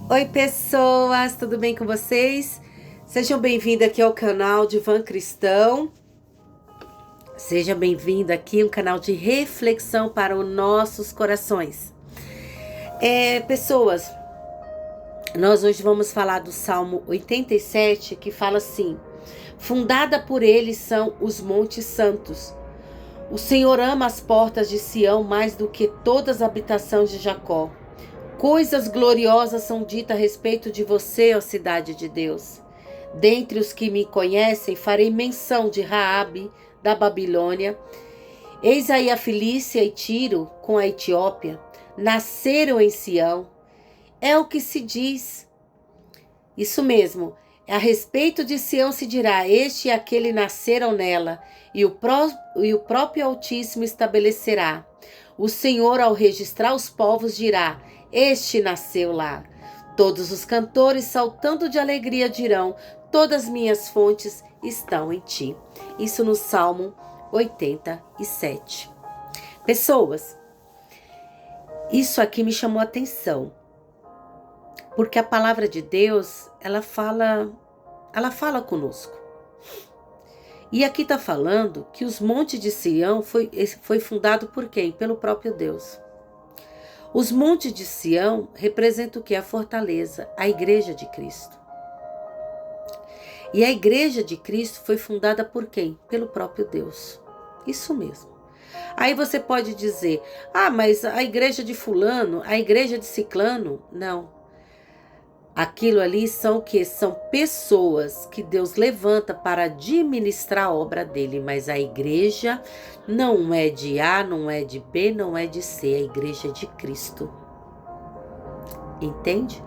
Oi, pessoas, tudo bem com vocês? Sejam bem-vindos aqui ao canal Divã Cristão. Seja bem-vindo aqui, um canal de reflexão para os nossos corações. Pessoas, nós hoje vamos falar do Salmo 87, que fala assim: fundada por ele são os montes santos. O Senhor ama as portas de Sião mais do que todas as habitações de Jacó. Coisas gloriosas são ditas a respeito de você, ó cidade de Deus. Dentre os que me conhecem, farei menção de Raabe, da Babilônia. Eis aí a Filícia e Tiro, com a Etiópia, nasceram em Sião. É o que se diz. Isso mesmo, a respeito de Sião se dirá: este e aquele nasceram nela, e o próprio Altíssimo estabelecerá. O Senhor, ao registrar os povos, dirá: este nasceu lá. Todos os cantores, saltando de alegria, dirão: todas minhas fontes estão em ti. Isso no Salmo 87. Pessoas, isso aqui me chamou a atenção, porque a palavra de Deus, ela fala conosco. E aqui está falando que os montes de Sião foi fundado por quem? Pelo próprio Deus. Os montes de Sião representam o que? A fortaleza, a igreja de Cristo. E a igreja de Cristo foi fundada por quem? Pelo próprio Deus. Isso mesmo. Aí você pode dizer: ah, mas a igreja de fulano, a igreja de ciclano. Não. Aquilo ali são o quê? São pessoas que Deus levanta para administrar a obra dele, mas a igreja não é de A, não é de B, não é de C, a igreja é de Cristo. Entende?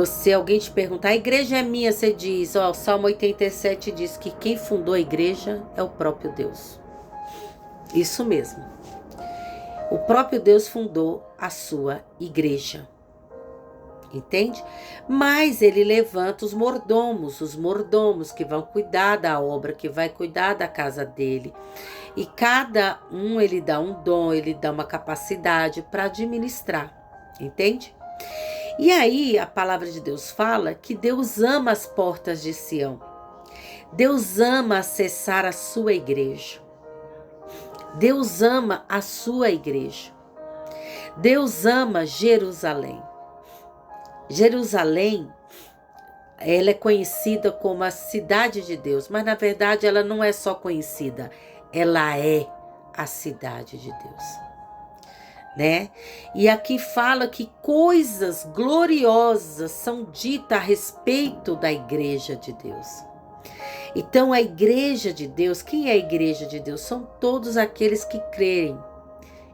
Se alguém te perguntar: a igreja é minha, você diz, o Salmo 87 diz que quem fundou a igreja é o próprio Deus. Isso mesmo. O próprio Deus fundou a sua igreja. Entende? Mas ele levanta os mordomos que vão cuidar da obra, que vai cuidar da casa dele. E cada um ele dá um dom, ele dá uma capacidade para administrar. Entende? E aí a palavra de Deus fala que Deus ama as portas de Sião. Deus ama acessar a sua igreja. Deus ama a sua igreja. Deus ama Jerusalém. Jerusalém, ela é conhecida como a cidade de Deus, mas na verdade ela não é só conhecida, ela é a cidade de Deus, né? E aqui fala que coisas gloriosas são ditas a respeito da igreja de Deus. Então a igreja de Deus, quem é a igreja de Deus? São todos aqueles que crerem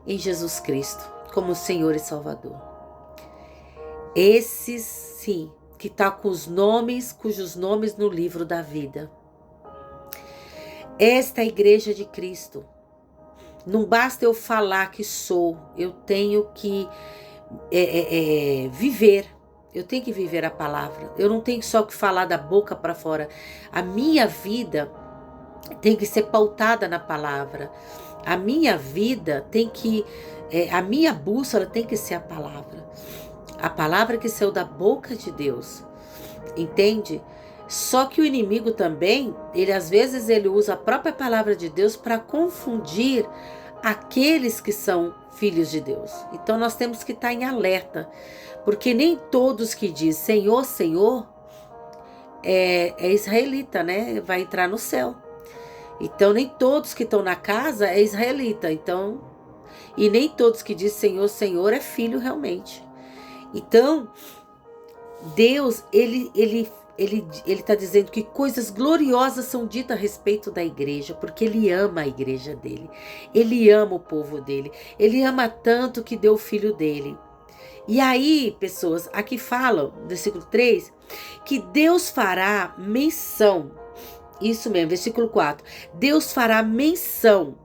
em Jesus Cristo como Senhor e Salvador. Esses, sim, que está com os nomes, cujos nomes no livro da vida. Esta é a igreja de Cristo. Não basta eu falar que sou, eu tenho que viver. Eu tenho que viver a palavra. Eu não tenho só que falar da boca para fora. A minha vida tem que ser pautada na palavra. A minha vida tem que... a minha bússola tem que ser a palavra. A palavra que saiu da boca de Deus, entende? Só que o inimigo também, às vezes ele usa a própria palavra de Deus para confundir aqueles que são filhos de Deus. Então nós temos que estar em alerta, porque nem todos que dizem Senhor, Senhor, é israelita, né? Vai entrar no céu. Então nem todos que estão na casa é israelita, então, e nem todos que dizem Senhor, Senhor é filho realmente. Então, Deus, ele está dizendo que coisas gloriosas são ditas a respeito da igreja, porque ele ama a igreja dele, ele ama o povo dele, ele ama tanto que deu o filho dele. E aí, pessoas, aqui fala, versículo 3, que Deus fará menção, isso mesmo, versículo 4, Deus fará menção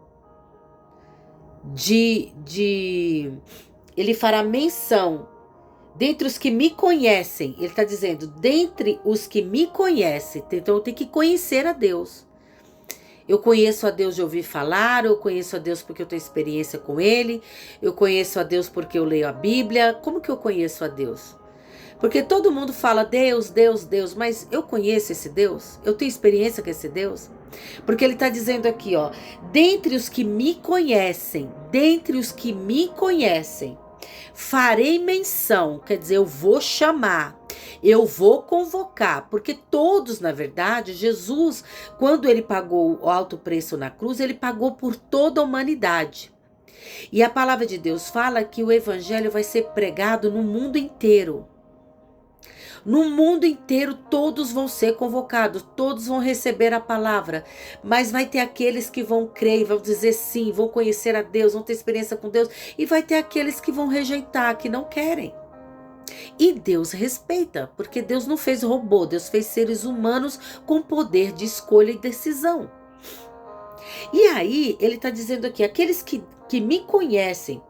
ele fará menção dentre os que me conhecem. Ele está dizendo, dentre os que me conhecem. Então eu tenho que conhecer a Deus. Eu conheço a Deus de ouvir falar, eu conheço a Deus porque eu tenho experiência com Ele, eu conheço a Deus porque eu leio a Bíblia. Como que eu conheço a Deus? Porque todo mundo fala Deus, Deus, Deus, mas eu conheço esse Deus? Eu tenho experiência com esse Deus? Porque ele está dizendo aqui, ó, dentre os que me conhecem, farei menção, quer dizer, eu vou chamar, eu vou convocar, porque todos, na verdade, Jesus, quando ele pagou o alto preço na cruz, ele pagou por toda a humanidade. E a palavra de Deus fala que o evangelho vai ser pregado no mundo inteiro. No mundo inteiro todos vão ser convocados, todos vão receber a palavra, mas vai ter aqueles que vão crer, vão dizer sim, vão conhecer a Deus, vão ter experiência com Deus, e vai ter aqueles que vão rejeitar, que não querem. E Deus respeita, porque Deus não fez robô, Deus fez seres humanos com poder de escolha e decisão. E aí ele está dizendo aqui, aqueles que me conhecem,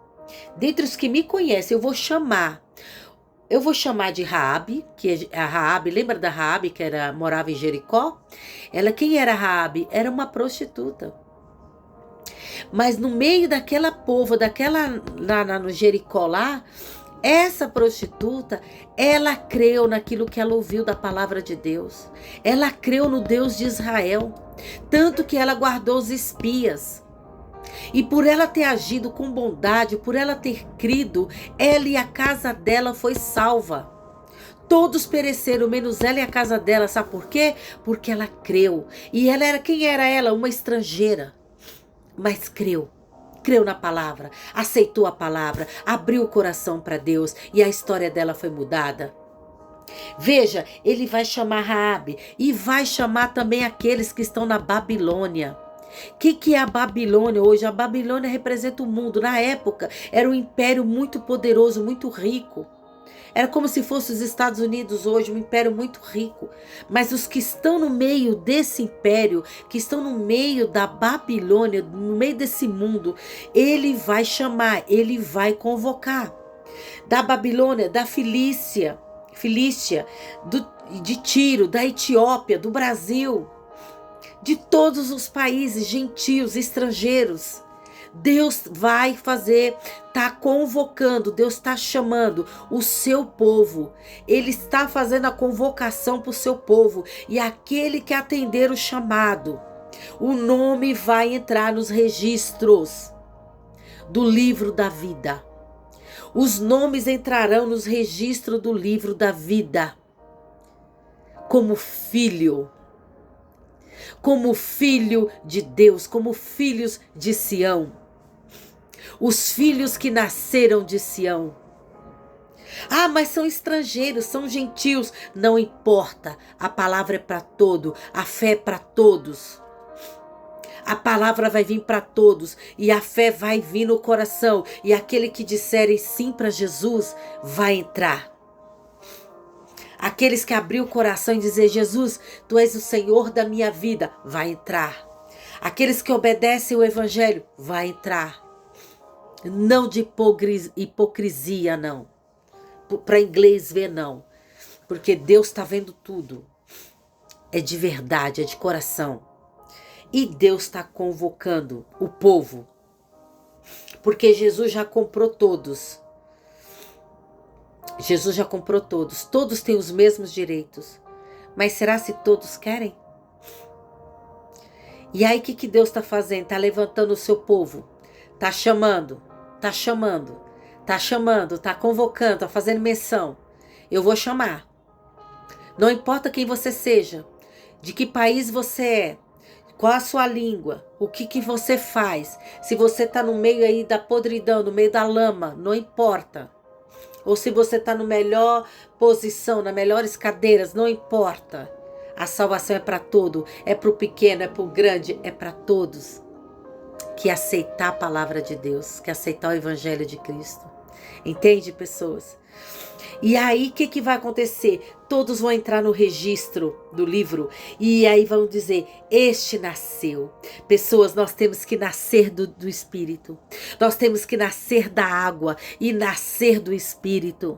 dentre os que me conhecem, eu vou chamar de Raabe, que a Raabe, lembra da Raabe que morava em Jericó? Quem era Raabe? Era uma prostituta. Mas no meio daquela povo, lá no Jericó lá, essa prostituta, ela creu naquilo que ela ouviu da palavra de Deus. Ela creu no Deus de Israel, tanto que ela guardou os espias. E por ela ter agido com bondade, por ela ter crido, ela e a casa dela foi salva. Todos pereceram, menos ela e a casa dela. Sabe por quê? Porque ela creu. E quem era ela? Uma estrangeira. Mas creu na palavra, aceitou a palavra, abriu o coração para Deus e a história dela foi mudada. Veja, ele vai chamar Raabe e vai chamar também aqueles que estão na Babilônia. O que é a Babilônia hoje? A Babilônia representa o mundo. Na época, era um império muito poderoso, muito rico. Era como se fosse os Estados Unidos hoje, um império muito rico. Mas os que estão no meio desse império, que estão no meio da Babilônia, no meio desse mundo, ele vai chamar, ele vai convocar. Da Babilônia, da Filícia, de Tiro, da Etiópia, do Brasil, de todos os países gentios, estrangeiros. Deus vai fazer, está convocando, Deus está chamando o seu povo. Ele está fazendo a convocação para o seu povo. E aquele que atender o chamado, o nome vai entrar nos registros do livro da vida. Os nomes entrarão nos registros do livro da vida. Como filho de Deus, como filhos de Sião. Os filhos que nasceram de Sião. Ah, mas são estrangeiros, são gentios. Não importa, a palavra é para todo, a fé é para todos. A palavra vai vir para todos e a fé vai vir no coração. E aquele que disserem sim para Jesus vai entrar. Aqueles que abriu o coração e dizer, Jesus, tu és o Senhor da minha vida, vai entrar. Aqueles que obedecem o evangelho, vai entrar. Não de hipocrisia, não. Para inglês ver, não. Porque Deus está vendo tudo. É de verdade, é de coração. E Deus está convocando o povo. Porque Jesus já comprou todos. Jesus já comprou todos. Todos têm os mesmos direitos. Mas será se todos querem? E aí o que Deus está fazendo? Está levantando o seu povo. Está chamando. Está convocando, está fazendo menção. Eu vou chamar. Não importa quem você seja, de que país você é, qual a sua língua, o que você faz. Se você está no meio aí da podridão, no meio da lama, não importa. Ou se você está na melhor posição, nas melhores cadeiras, não importa. A salvação é para todo, é para o pequeno, é para o grande, é para todos. Que aceitar a palavra de Deus, que aceitar o evangelho de Cristo. Entende, pessoas? E aí, o que vai acontecer? Todos vão entrar no registro do livro e aí vão dizer, este nasceu. Pessoas, nós temos que nascer do Espírito. Nós temos que nascer da água e nascer do Espírito.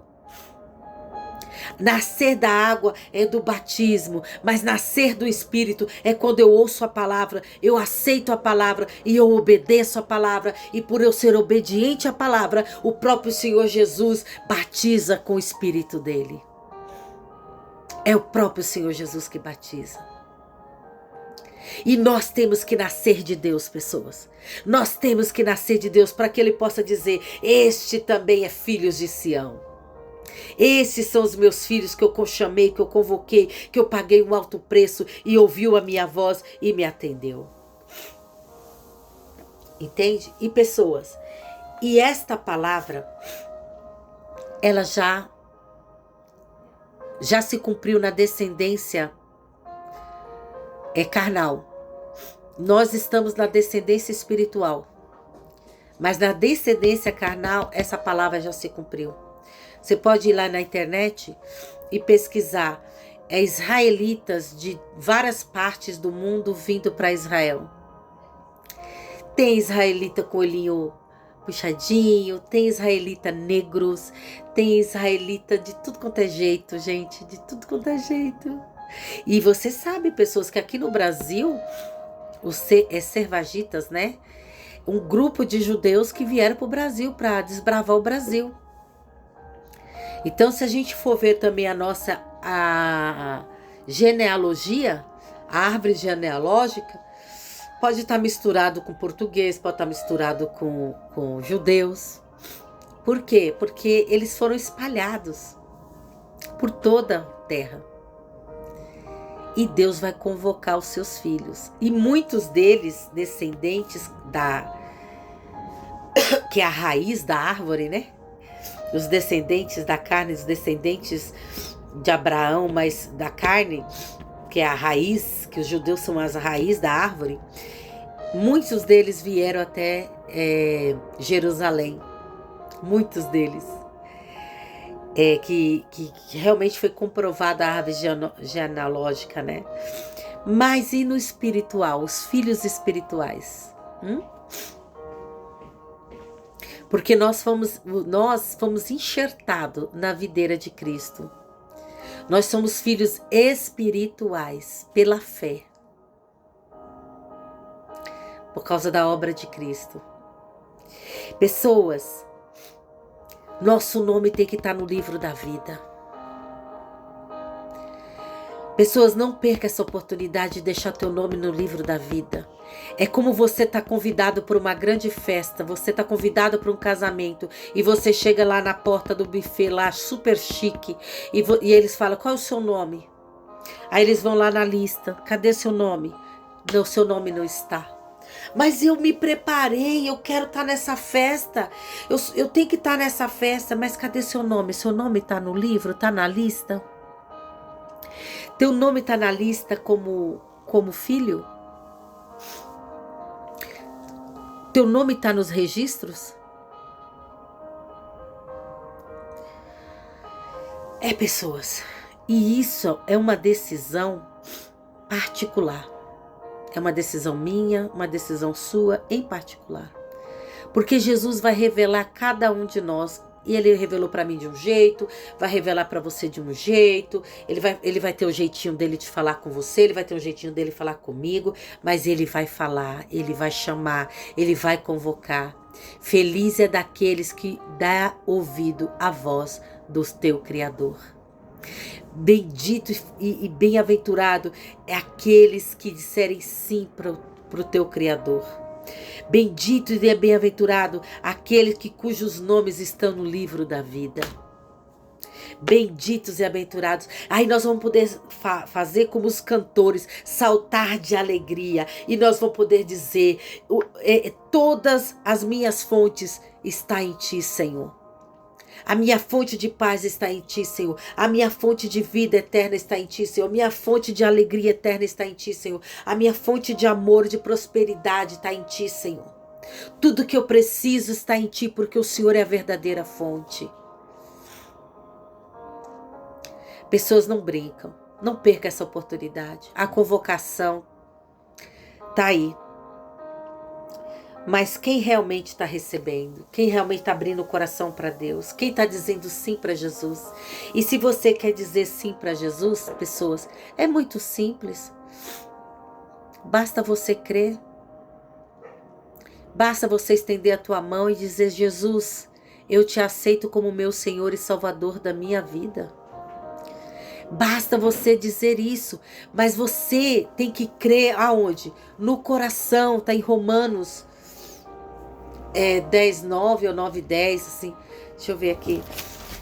Nascer da água é do batismo, mas nascer do Espírito é quando eu ouço a palavra, eu aceito a palavra e eu obedeço a palavra. E por eu ser obediente à palavra, o próprio Senhor Jesus batiza com o Espírito dele. É o próprio Senhor Jesus que batiza. E nós temos que nascer de Deus, pessoas. Nós temos que nascer de Deus para que Ele possa dizer: este também é filhos de Sião. Esses são os meus filhos que eu chamei, que eu convoquei, que eu paguei um alto preço e ouviu a minha voz e me atendeu. Entende? E pessoas, e esta palavra, ela já se cumpriu na descendência carnal. Nós estamos na descendência espiritual. Mas na descendência carnal, essa palavra já se cumpriu. Você pode ir lá na internet e pesquisar israelitas de várias partes do mundo vindo para Israel. Tem israelita com olhinho puxadinho, tem israelita negros, tem israelita de tudo quanto é jeito, gente, de tudo quanto é jeito. E você sabe, pessoas, que aqui no Brasil, os servagitas, né? Um grupo de judeus que vieram para o Brasil para desbravar o Brasil. Então, se a gente for ver também a nossa genealogia, a árvore genealógica, pode estar misturado com português, pode estar misturado com judeus. Por quê? Porque eles foram espalhados por toda a terra. E Deus vai convocar os seus filhos. E muitos deles, descendentes que é a raiz da árvore, né? Os descendentes da carne, os descendentes de Abraão, mas da carne, que é a raiz, que os judeus são as raízes da árvore. Muitos deles vieram até Jerusalém. Muitos deles. Que realmente foi comprovada a árvore genealógica, né? Mas e no espiritual, os filhos espirituais? Porque nós fomos enxertados na videira de Cristo. Nós somos filhos espirituais pela fé. Por causa da obra de Cristo. Pessoas, nosso nome tem que estar no livro da vida. Pessoas, não perca essa oportunidade de deixar teu nome no livro da vida. É como você está convidado para uma grande festa, você está convidado para um casamento e você chega lá na porta do buffet, lá super chique, e eles falam: qual é o seu nome? Aí eles vão lá na lista: cadê seu nome? Não, seu nome não está. Mas eu me preparei, eu quero estar nessa festa, eu tenho que estar nessa festa, mas cadê seu nome? Seu nome está no livro, está na lista? Teu nome está na lista como filho? Teu nome está nos registros? Pessoas, e isso é uma decisão particular. É uma decisão minha, uma decisão sua em particular. Porque Jesus vai revelar cada um de nós. E Ele revelou para mim de um jeito, vai revelar para você de um jeito. Ele vai ter o jeitinho dele de falar com você, ele vai ter o jeitinho dele de falar comigo. Mas Ele vai falar, Ele vai chamar, Ele vai convocar. Feliz é daqueles que dá ouvido à voz do teu Criador. Bendito e bem-aventurado é aqueles que disserem sim para o teu Criador. Bendito e bem-aventurado aquele cujos nomes estão no livro da vida. Benditos e bem-aventurados. Aí nós vamos poder fazer como os cantores, saltar de alegria. E nós vamos poder dizer: todas as minhas fontes estão em ti, Senhor. A minha fonte de paz está em ti, Senhor. A minha fonte de vida eterna está em ti, Senhor. A minha fonte de alegria eterna está em ti, Senhor. A minha fonte de amor, de prosperidade está em ti, Senhor. Tudo que eu preciso está em ti, porque o Senhor é a verdadeira fonte. Pessoas, não brincam. Não perca essa oportunidade. A convocação está aí. Mas quem realmente está recebendo? Quem realmente está abrindo o coração para Deus? Quem está dizendo sim para Jesus? E se você quer dizer sim para Jesus, pessoas, é muito simples. Basta você crer. Basta você estender a tua mão e dizer: Jesus, eu te aceito como meu Senhor e Salvador da minha vida. Basta você dizer isso, mas você tem que crer aonde? No coração, tá em Romanos 10, 9 ou 9, 10, assim. Deixa eu ver aqui.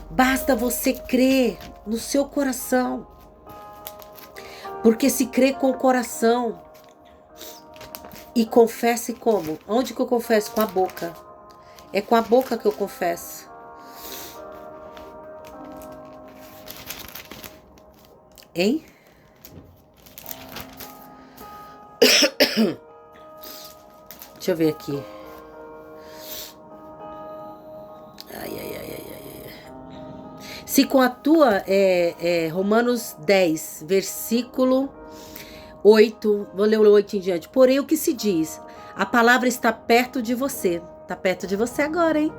Basta você crer no seu coração. Porque se crê com o coração e confesse como? Onde que eu confesso? Com a boca. É com a boca que eu confesso. Hein? Deixa eu ver aqui. Se com a tua, Romanos 10, versículo 8, vou ler o 8 em diante. Porém, o que se diz? A palavra está perto de você. Está perto de você agora, hein?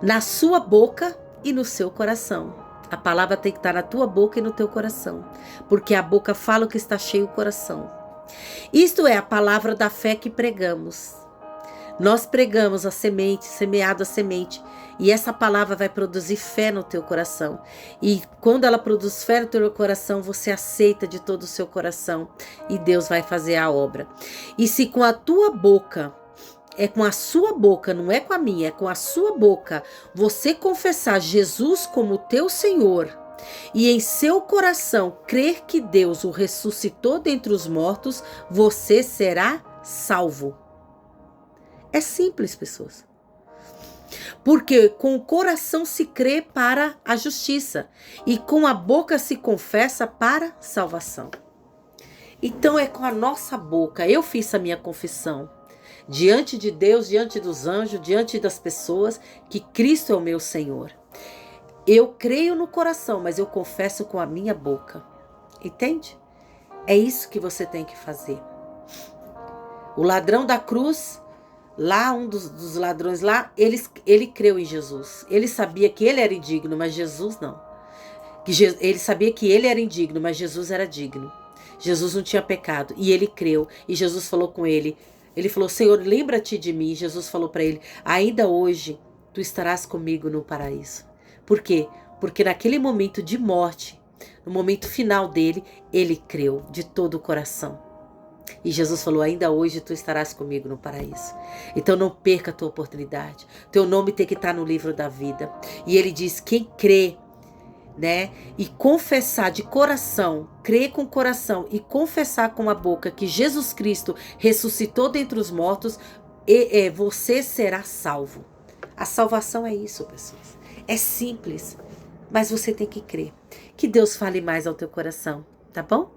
Na sua boca e no seu coração. A palavra tem que estar na tua boca e no teu coração. Porque a boca fala o que está cheio o coração. Isto é a palavra da fé que pregamos. Nós pregamos a semente, semeado a semente. E essa palavra vai produzir fé no teu coração. E quando ela produz fé no teu coração, você aceita de todo o seu coração. E Deus vai fazer a obra. E se com a tua boca, é com a sua boca, não é com a minha, é com a sua boca, você confessar Jesus como teu Senhor, e em seu coração crer que Deus o ressuscitou dentre os mortos, você será salvo. É simples, pessoas. Porque com o coração se crê para a justiça e com a boca se confessa para salvação. Então é com a nossa boca. Eu fiz a minha confissão diante de Deus, diante dos anjos, diante das pessoas, que Cristo é o meu Senhor. Eu creio no coração, mas eu confesso com a minha boca. Entende? É isso que você tem que fazer. O ladrão da cruz, lá, um dos ladrões lá, ele creu em Jesus. Ele sabia que ele era indigno, mas Jesus não. Ele sabia que ele era indigno, mas Jesus era digno. Jesus não tinha pecado e ele creu. E Jesus falou com ele. Ele falou, Senhor, lembra-te de mim. Jesus falou para ele, ainda hoje tu estarás comigo no paraíso. Por quê? Porque naquele momento de morte, no momento final dele, ele creu de todo o coração. E Jesus falou, ainda hoje tu estarás comigo no paraíso. Então não perca a tua oportunidade. Teu nome tem que estar no livro da vida. E ele diz, quem crê, né, e confessar de coração, crer com o coração e confessar com a boca que Jesus Cristo ressuscitou dentre os mortos, você será salvo. A salvação é isso, pessoas. É simples, mas você tem que crer. Que Deus fale mais ao teu coração, tá bom?